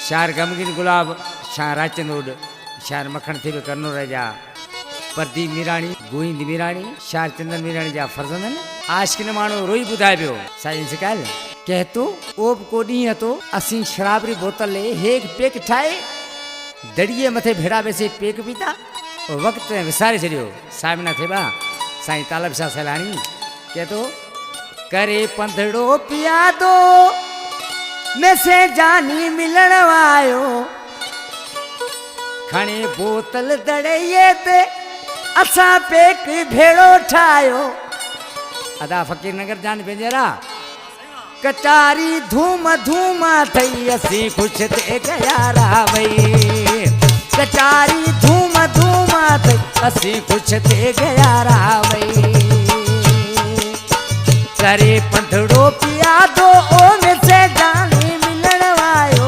शार गमगीन गुलाब शाह राचंदोड शार मखण थी करनो राजा प्रदीप मिराणी गोविंद मिराणी शार चंदन मिराणी जा फर्जंदन आशिक मानो रोई बुधाए पियो साईं से कहल कहतो ओब को डी हतो असी शराब री बोतल ले हेक पेक ठाए दड़िए मथे भेड़ा बेसे पेक पीता वक्त विसारे छड़ियो सामना थेबा साईं तालब शाह सैलानी कहतो करे पंधड़ो पिया दो में से जानी मिलन आयो खणे बोतल दड़िए ते असा पेक भेड़ो ठायो अदा फकीर नगर जान पेंजरा कचारी धूम धूम थई असी खुश ते गया रा भई कचारी धूम धूम थई असी खुश ते गया रा भई करे पंधड़ो पिया दो ओ में से जानी मिलन आयो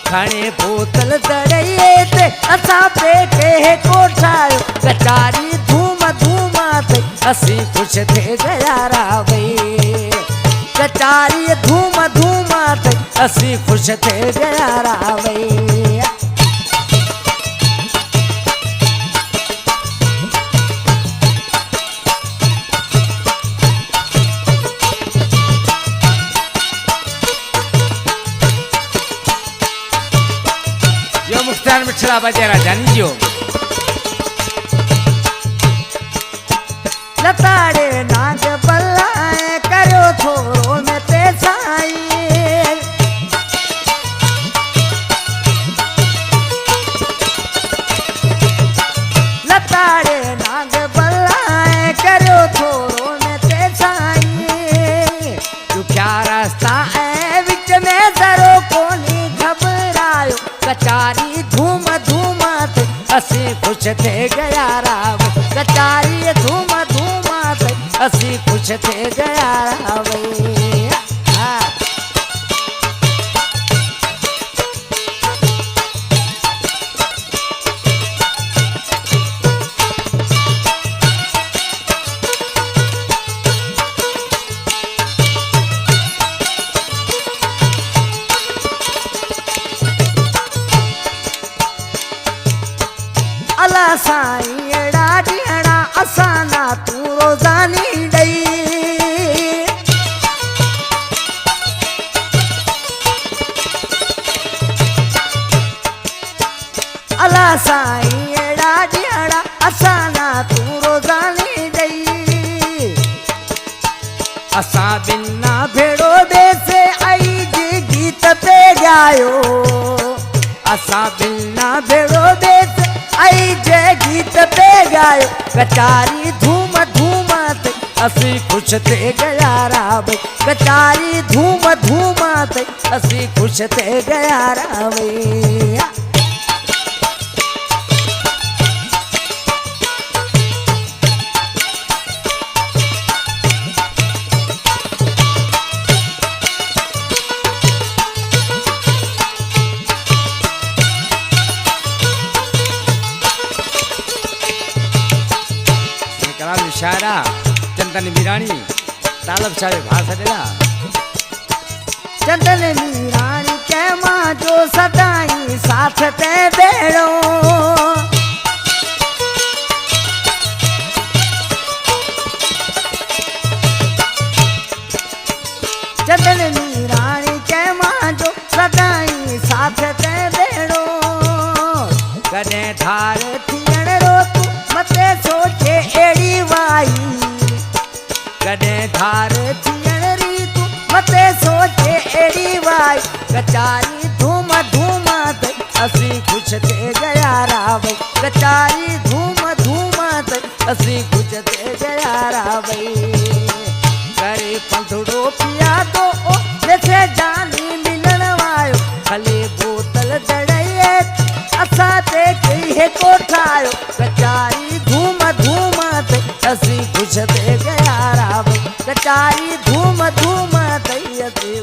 खणे बोतल दड़िए ते असा पेके कोठायो कचारी धूम धूम थई असी खुश ते गया रा भई कचारी धूम धूम थई असी खुश ते गया रा भई यो मुख्तार मिठला बजेरा जानी जो लताड़े नाग बल्लाए करो थोरो में ते साई लताड़े नाग बल्लाए करो थोरो में ते साई तू क्या रास्ता है विच में जरो कोनी घबरायो कचारी धूम धूम थी असी खुश थे गया राव कचारी धूम धूम थी असी खुश थे गया राव अला साईं एड़ा ॾियणा असां ना तू रोज़ानी ॾई अला साईं एड़ा ॾियणा असां ना तू रोज़ानी ॾई असां बिना भेड़ो बेसे आई जी गीत पे ॻायो असां बिना भेड़ो बेसे आई जे गीत पे गायो कचारी धूम धूम थी असी खुश थे गया रा भई कचारी धूम धूम थी असी खुश थे गया रा भई शायरा चंदन मिराणी तालब शाह भाषा देला चंदन मिराणी के मां जो सदाई साथ ते बेड़ो चंदन मिराणी के मां जो सदाई साथ ते बेड़ो कने धार थियण रो तू मते सोचे एड़ी वाई कने धार थियण री तू मते सोचे एड़ी वाई कचारी धूम धूम थई असी खुश थे गया रा भई कचारी धूम धूम थई असी खुश थे गया रा भई करे पंधड़ो पिया दो ओ जैसे जानी मिलन आयो खले बोतल दड़िए असा ते कई है कोठायो कचारी धूम धूम थई असी खुश थे गया रा भई कचारी धूम धूम थई असी